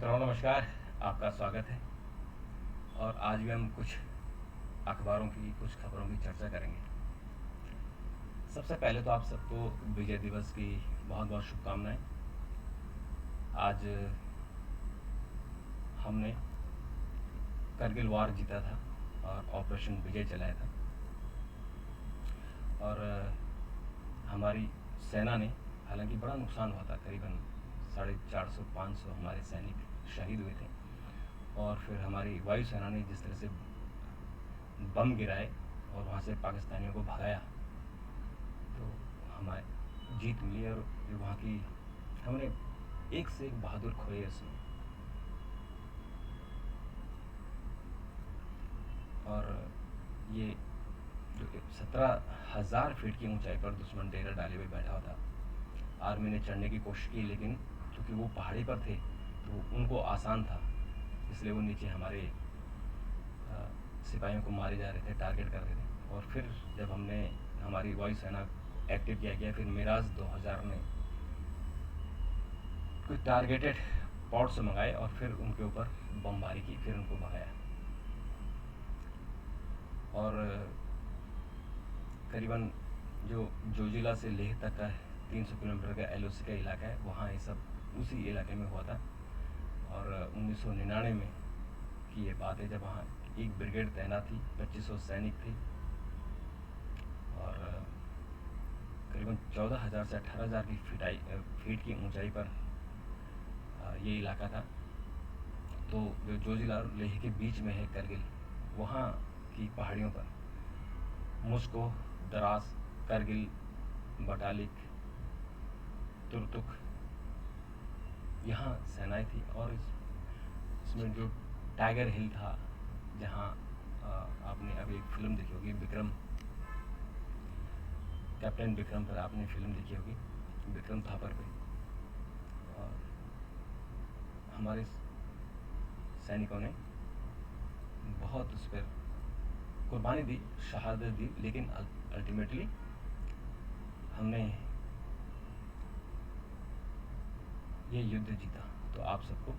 मित्रों नमस्कार। आपका स्वागत है। और आज भी हम कुछ अखबारों की कुछ खबरों की चर्चा करेंगे। सबसे पहले तो आप सबको विजय दिवस की बहुत बहुत शुभकामनाएं। आज हमने करगिल वार जीता था और ऑपरेशन विजय चलाया था। और हमारी सेना ने, हालांकि बड़ा नुकसान हुआ था, करीबन 450-500 हमारे सैनिक शहीद हुए थे। और फिर हमारी वायुसेना ने जिस तरह से बम गिराए और वहाँ से पाकिस्तानियों को भगाया, तो हमारी जीत मिली। और जो वहाँ की हमने एक से एक बहादुर खोए उसमें। और ये जो 17,000 फीट की ऊंचाई पर दुश्मन डेरा डाले हुए बैठा हुआ था। आर्मी ने चढ़ने की कोशिश की, लेकिन क्योंकि वो पहाड़ी पर थे तो उनको आसान था, इसलिए वो नीचे हमारे सिपाहियों को मारे जा रहे थे, टारगेट कर रहे थे। और फिर जब हमने हमारी वायुसेना एक्टिव किया गया, फिर मिराज 2000 ने कुछ टारगेटेड पॉट्स मंगाए और फिर उनके ऊपर बमबारी की, फिर उनको भगाया। और करीबन जो जोजिला से लेह तक का 300 किलोमीटर का LOC का इलाका है, वहाँ ये सब उसी इलाके में हुआ था। और 1999 में की ये बात है, जब वहाँ एक ब्रिगेड तैनात थी, 2500 सैनिक थे। और करीबन 14,000 से 18,000 की फीट की ऊंचाई पर ये इलाका था। तो जो जोजिला और लेह के बीच में है करगिल, वहाँ की पहाड़ियों पर मुस्को, द्रास, करगिल, बटालिक, तुर्तुक, यहाँ सेनाएं थी। और इसमें जो टाइगर हिल था, जहाँ आपने अभी एक फिल्म देखी होगी, विक्रम, कैप्टन विक्रम पर आपने फिल्म देखी होगी, विक्रम थापर पे। और हमारे सैनिकों ने बहुत उस पर कुर्बानी दी, शहादत दी, लेकिन अल्टीमेटली हमने ये युद्ध जीता। तो आप सबको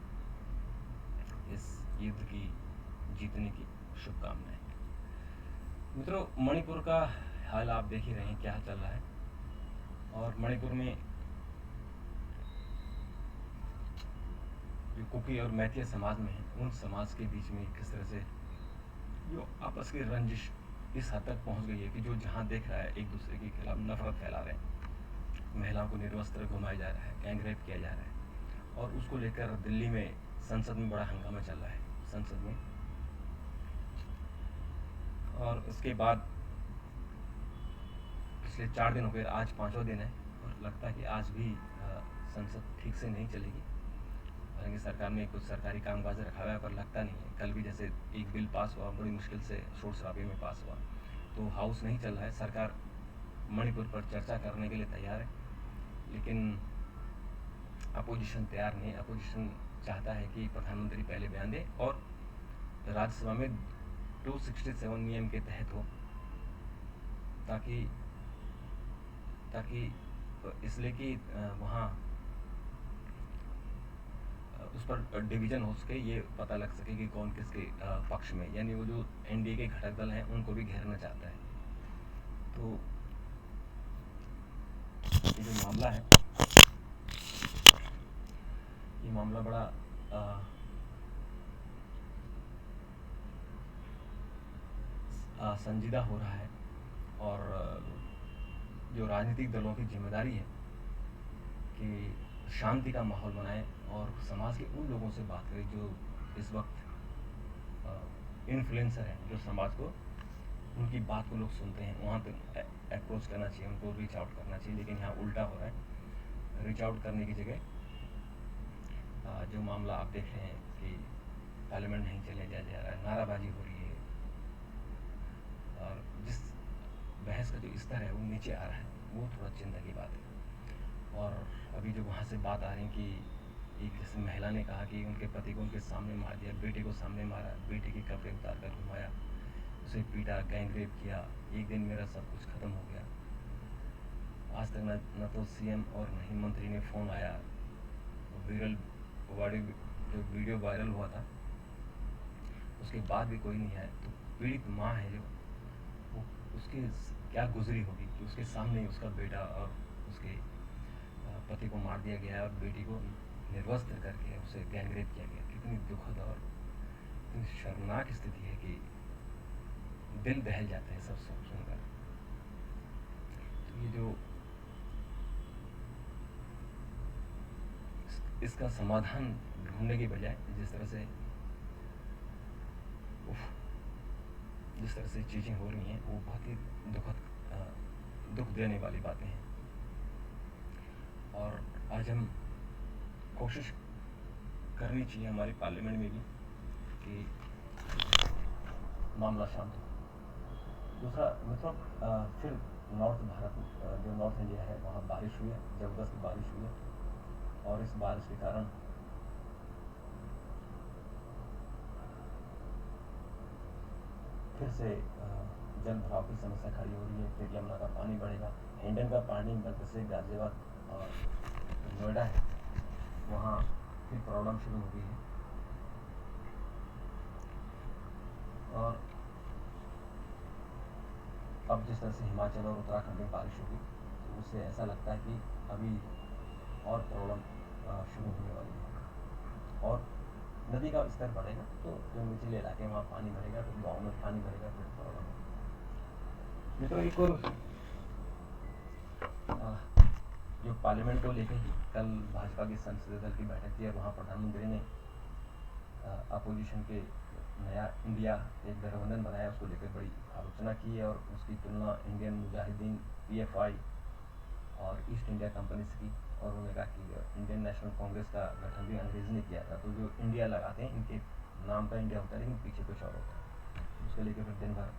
इस युद्ध की जीतने की शुभकामनाएं। मित्रों, मणिपुर का हाल आप देख ही रहे हैं, क्या चल रहा है। और मणिपुर में जो कुकी और मैथिल समाज में है, उन समाज के बीच में किस तरह से जो आपस की रंजिश इस हद तक पहुंच गई है कि जो जहां देख रहा है एक दूसरे के खिलाफ नफरत फैला रहे हैं। महिलाओं को निर्वस्त्र घुमाया जा रहा है, गैंग रेप किया जा रहा है। और उसको लेकर दिल्ली में संसद में बड़ा हंगामा चल रहा है, संसद में। और उसके बाद पिछले 4 दिन हो गए, आज 5वां दिन है। और लगता है कि आज भी संसद ठीक से नहीं चलेगी। हालांकि सरकार ने कुछ सरकारी कामकाज रखा हुआ है, पर लगता नहीं है। कल भी जैसे एक बिल पास हुआ, बड़ी मुश्किल से शोर शराबे में पास हुआ, तो हाउस नहीं चल रहा है। सरकार मणिपुर पर चर्चा करने के लिए तैयार है, लेकिन अपोजिशन तैयार नहीं है। अपोजिशन चाहता है कि प्रधानमंत्री पहले बयान दे और राज्यसभा में 267 नियम के तहत हो, ताकि इसलिए कि वहाँ उस पर डिवीजन हो सके, ये पता लग सके कि कौन किसके पक्ष में, यानी वो जो NDA के घटक दल हैं उनको भी घेरना चाहता है। तो ये जो मामला है, ये मामला बड़ा संजीदा हो रहा है। और जो राजनीतिक दलों की जिम्मेदारी है कि शांति का माहौल बनाएं और समाज के उन लोगों से बात करें जो इस वक्त इन्फ्लुएंसर हैं, जो समाज को, उनकी बात को लोग सुनते हैं, वहाँ पे अप्रोच करना चाहिए, उनको रीच आउट करना चाहिए। लेकिन यहाँ उल्टा हो रहा है। रीच आउट करने की जगह जो मामला आप देख रहे हैं कि पार्लियामेंट नहीं चले जा रहा है, नाराबाजी हो रही है। और जिस बहस का जो स्तर है वो नीचे आ रहा है, वो थोड़ा चिंता की बात है। और अभी जो वहाँ से बात आ रही कि एक किसी महिला ने कहा कि उनके पति को उनके सामने मार दिया, बेटे को सामने मारा, बेटे के कपड़े उतार कर घुमाया, उसे पीटा, गैंग रेप किया, एक दिन मेरा सब कुछ खत्म हो गया। आज तक न तो CM और न ही मंत्री ने फ़ोन आया। विरल जो वीडियो वायरल हुआ था उसके बाद भी कोई नहीं आया, तो पीड़ित माँ है जो, वो उसकी क्या गुजरी होगी कि उसके सामने ही उसका बेटा और उसके पति को मार दिया गया और बेटी को निर्वस्त्र करके उसे गैंगरेप किया गया। कितनी दुखद और इतनी शर्मनाक स्थिति है कि दिल दहल जाता है सब सुनकर। तो ये जो इसका समाधान ढूंढने की बजाय जिस तरह से चीज़ें हो रही हैं वो बहुत ही दुख देने वाली बातें हैं। और आज हम कोशिश करनी चाहिए हमारी पार्लियामेंट में भी कि मामला शांत हो। दूसरा मतलब फिर नॉर्थ भारत जो नॉर्थ इंडिया है वहाँ बारिश हुई है, ज़बरदस्त बारिश हुई है, और इस बारिश के कारण फिर से जल भराव की समस्या खड़ी हो रही है। फिर यमुना का पानी बढ़ेगा, हिंडन का पानी बल्कि से गाजियाबाद और नोएडा है वहाँ फिर प्रॉब्लम शुरू हो गई है। और अब जिस तरह से हिमाचल और उत्तराखंड में बारिश होगी तो उससे ऐसा लगता है कि अभी और प्रॉब्लम शुरू होने वाली है। और नदी का स्तर बढ़ेगा तो जो निचले इलाके हैं वहाँ पानी भरेगा, तो गाँव में पानी भरेगा, फिर प्रॉब्लम है। मित्रों, एक और जो पार्लियामेंट को लेकर कल भाजपा की संसदीय दल की बैठक थी और वहाँ प्रधानमंत्री ने अपोजिशन के नया इंडिया एक गठबंधन बनाया, उसको लेकर बड़ी आलोचना की है और उसकी तुलना इंडियन मुजाहिदीन PFI और ईस्ट इंडिया कंपनी से की। और उन्होंने कहा कि इंडियन नेशनल कांग्रेस का गठन भी अंग्रेज ने किया था, तो जो इंडिया लगाते हैं इनके नाम का इंडिया होता है लेकिन पीछे कुछ और होता है। उसको लेकर फिर दिन भर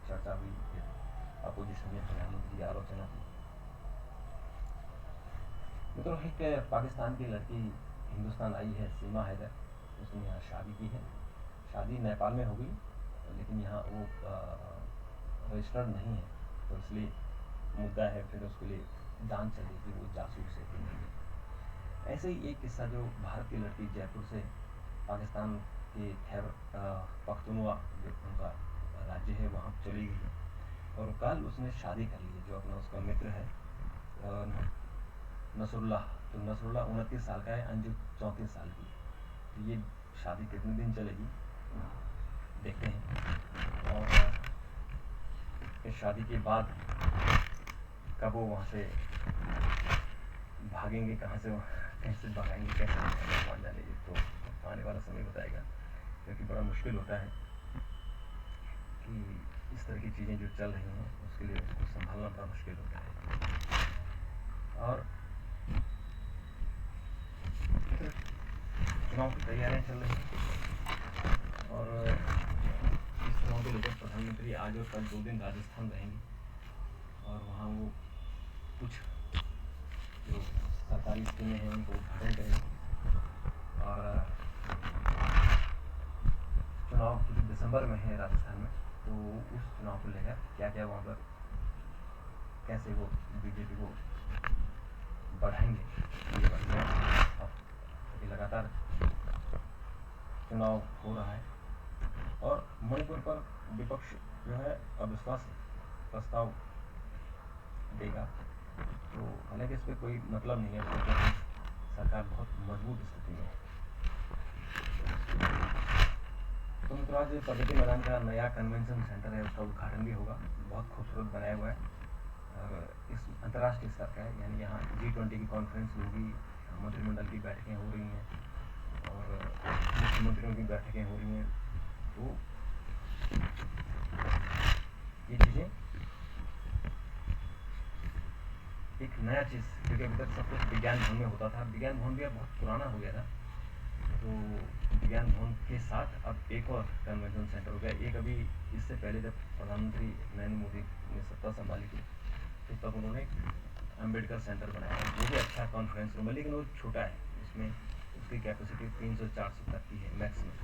चर्चा हुई, फिर अपोजिशन ने प्रधानमंत्री की आलोचना की। मित्रों, एक पाकिस्तान की लड़की हिंदुस्तान आई है, सीमा हैदर, उसने यहाँ शादी की है। शादी नेपाल में हो गई लेकिन यहाँ वो रजिस्टर्ड नहीं है, तो इसलिए मुद्दा है, फिर उसके लिए जांच चली कि वो जासूस है कि नहीं है। ऐसे ही एक किस्सा जो भारत की लड़की जयपुर से पाकिस्तान के खैबर पख्तूनख्वा जो उनका राज्य है वहाँ चली गई है और कल उसने शादी कर ली है। जो अपना उसका मित्र है नसरुल्लाह, तो नसरुल्लाह 29 साल का है, अंजू 34 साल की। तो ये शादी कितने दिन चलेगी देखते हैं। और इस शादी के बाद कब वो वहाँ से भागेंगे, कैसे भगाएंगे, कैसे मान जाने, तो आने वाला समय बताएगा। क्योंकि बड़ा मुश्किल होता है कि इस तरह की चीज़ें जो चल रही हैं उसके लिए उसको संभालना बड़ा मुश्किल होता है। और चुनाव की तैयारियां चल रही हैं और इस चुनाव को लेकर प्रधानमंत्री आज और कल 2 दिन राजस्थान रहेंगे और वहाँ वो कुछ जो सरकारी स्कीमें हैं उनको उद्घाटन करेंगे। और चुनाव दिसंबर में है राजस्थान में, तो उस चुनाव को लेकर क्या क्या वहाँ पर कैसे वो बीजेपी को बढ़ाएंगे ये बढ़िया। लगातार चुनाव हो रहा है और मणिपुर पर विपक्ष जो है अविश्वास प्रस्ताव देगा, तो हालांकि इस पर कोई मतलब नहीं है, क्योंकि सरकार बहुत मजबूत स्थिति में है। तो मित्रों, आज प्रगति मैदान का नया कन्वेंशन सेंटर है, उसका उद्घाटन भी होगा। बहुत खूबसूरत बनाया हुआ है और इस अंतर्राष्ट्रीय स्तर का है, यानी यहाँ G20 की कॉन्फ्रेंस होगी, मंत्रिमंडल की बैठकें हो रही हैं और मुख्यमंत्रियों की बैठकें हो रही हैं। तो ये चीज़ें एक नया चीज़, क्योंकि अभी तक सब कुछ विज्ञान भवन में होता था। विज्ञान भवन भी अब बहुत पुराना हो गया था, तो विज्ञान भवन के साथ अब एक और कन्वेंशन सेंटर हो गया। एक अभी इससे पहले जब प्रधानमंत्री नरेंद्र मोदी ने सत्ता संभाली थी तो तब उन्होंने अम्बेडकर सेंटर बनाया, वो भी अच्छा कॉन्फ्रेंस रूम है लेकिन वो छोटा है, उसमें उसकी कैपेसिटी 300-400 तक की है मैक्सिमम।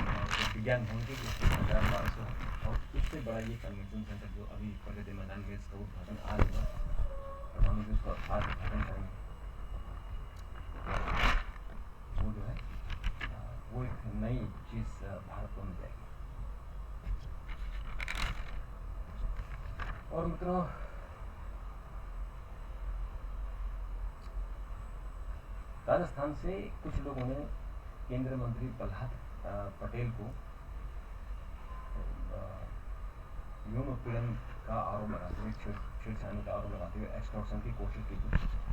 और विज्ञान भवन की 1000-1200 और इससे बड़ा ये कन्वेंशन सेंटर जो अभी प्रगति मैदान में इसका उद्घाटन आज हुआ, प्रधानमंत्री उसका आज उद्घाटन करेंगे। वो जो है चीज़ भारत को मिल जाएगी। और मित्रों, राजस्थान से कुछ लोगों ने केंद्रीय मंत्री प्रहलाद पटेल को यौन उत्पीड़न का आरोप लगाते हुए, छेड़छाड़ का आरोप लगाते हुए एक्सटॉर्शन की कोशिश की थी।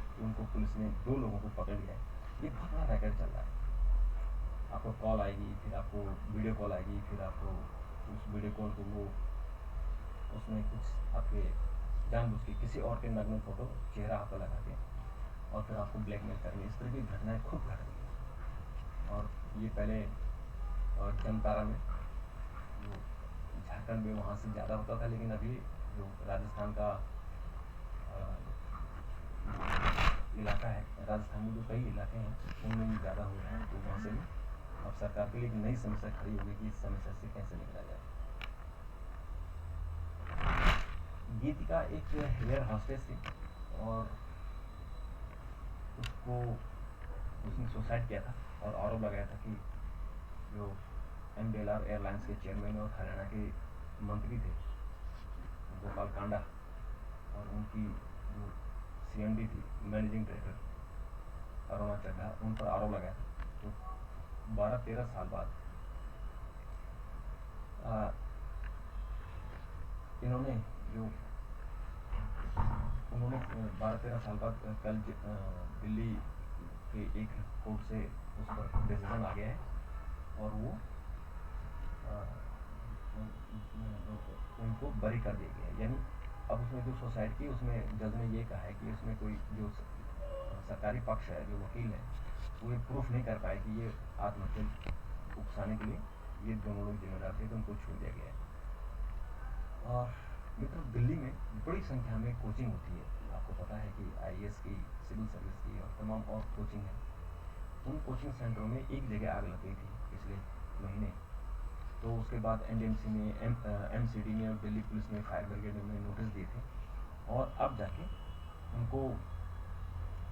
तो उनको पुलिस ने 2 लोगों को पकड़ लिया है। ये बहुत बड़ा रैकेट चल रहा है। आपको कॉल आएगी, फिर आपको वीडियो कॉल आएगी, फिर आपको उस वीडियो कॉल को वो उसमें कुछ आपके जानबूझ के किसी और के नग्न फोटो चेहरा आपको लगा के और फिर आपको ब्लैकमेल करेंगे। इस तरह की घटनाएं खूब घट रही हैं। और ये पहले जमतारा में, वो झारखंड में वहाँ से ज़्यादा होता था, लेकिन अभी जो राजस्थान का इलाका है, राजस्थान में जो कई इलाके हैं उनमें भी ज़्यादा हो रहा है। तो वहाँ से भी अब सरकार के लिए एक नई समस्या खड़ी होगी कि इस समस्या से कैसे निकला जाए। गीतिका एक एयर हॉस्टेस थी और उसने सुसाइड किया था और आरोप लगाया था कि जो MDLR एयरलाइंस के चेयरमैन और हरियाणा के मंत्री थे गोपाल कांडा और उनकी जो CMD थी, मैनेजिंग डायरेक्टर अरुणा चड्ढा, उन पर आरोप लगाया था। तो 12-13 साल बाद उन्होंने 12-13 साल बाद कल दिल्ली के एक कोर्ट से उस पर डिसीजन आ गया है और वो उनको बरी कर दिया गया है। यानी अब उसमें जो सुसाइड की, उसमें जज ने ये कहा है कि उसमें कोई जो सरकारी पक्ष है, जो वकील है, वो ये प्रूफ नहीं कर पाए कि ये आत्महत्या उकसाने के लिए ये दोनों लोग जिम्मेदार थे, तो उनको छोड़ दिया गया है। और मित्रों, दिल्ली में बड़ी संख्या में कोचिंग होती है। आपको पता है कि IAS की, सिविल सर्विस की और तमाम और कोचिंग है। उन कोचिंग सेंटरों में एक जगह आग लग गई थी पिछले महीने। तो उसके बाद NDMC में, MCD में और दिल्ली पुलिस में, फायर ब्रिगेड में नोटिस दिए थे और अब जाके उनको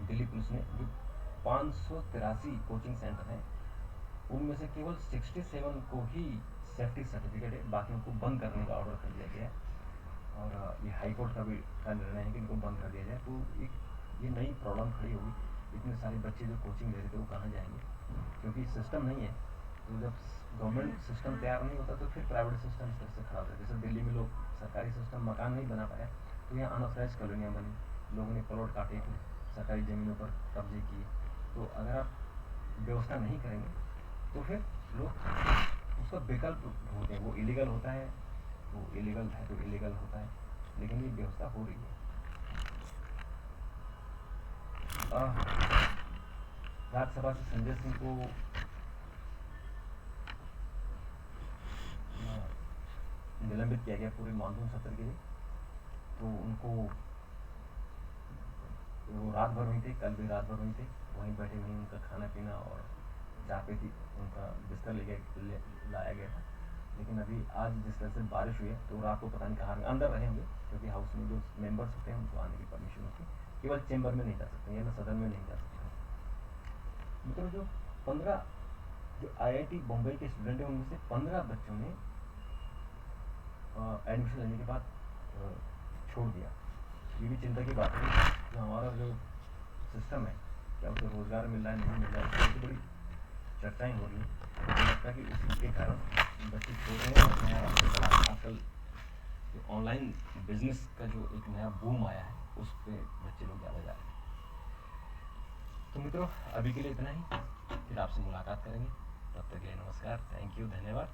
दिल्ली पुलिस ने जो 583 कोचिंग सेंटर हैं उनमें से केवल 67 को ही सेफ्टी सर्टिफिकेट है, बाकियों को बंद करने का ऑर्डर कर दिया गया है। और ये हाई कोर्ट का निर्णय है कि इनको बंद कर दिया जाए। तो ये नई प्रॉब्लम खड़ी होगी। इतने सारे बच्चे जो कोचिंग ले रहे थे वो कहाँ जाएंगे, क्योंकि सिस्टम नहीं है। तो जब गवर्नमेंट सिस्टम तैयार नहीं होता तो फिर प्राइवेट सिस्टम इस तरह से खराब है। जैसे दिल्ली में लोग सरकारी सिस्टम मकान नहीं बना पाया, तो यहाँ अनऑथराइज कॉलोनियाँ बनी, लोगों ने प्लॉट काटे, सरकारी ज़मीनों पर कब्जे किए। तो अगर आप व्यवस्था नहीं करेंगे तो फिर लोग उसका विकल्प ढूंढते हैं। वो इलीगल होता है, वो इलीगल है तो इलीगल होता है, लेकिन ये व्यवस्था हो रही है। राज्यसभा से संजय सिंह को निलंबित किया गया पूरे मानसून सत्र के लिए। तो उनको वो रात भर वहीं थे, कल भी रात भर वहीं थे, वहीं बैठे वहीं उनका खाना पीना और जहाँ पे थी उनका बिस्तर लाया गया था। लेकिन अभी आज जिस तरह से बारिश हुई है तो रात को पता नहीं कहाँ अंदर रहे होंगे, क्योंकि हाउस में जो मेंबर्स होते हैं उनको आने की परमिशन होती है, केवल चेंबर में नहीं जा सकते या सदन में नहीं जा सकते। मतलब जो 15 जो IIT बॉम्बे के स्टूडेंट हैं उनमें से 15 बच्चों ने एडमिशन लेने के बाद छोड़ दिया। ये भी चिंता की बात है। जो हमारा जो सिस्टम है, क्या उसे रोज़गार मिल रहा है, नहीं मिल रहा है, इसकी बड़ी चर्चाएँ हो रही हैं। मुझे लगता है कि उसी के कारण बच्चे छोड़ रहे हैं। और आजकल जो ऑनलाइन बिजनेस का जो एक नया बूम आया है, उस पर बच्चे लोग ज़्यादा जा रहे हैं। तो मित्रों, अभी के लिए इतना ही, फिर आपसे मुलाकात करेंगे। तब तक के लिए नमस्कार, थैंक यू, धन्यवाद।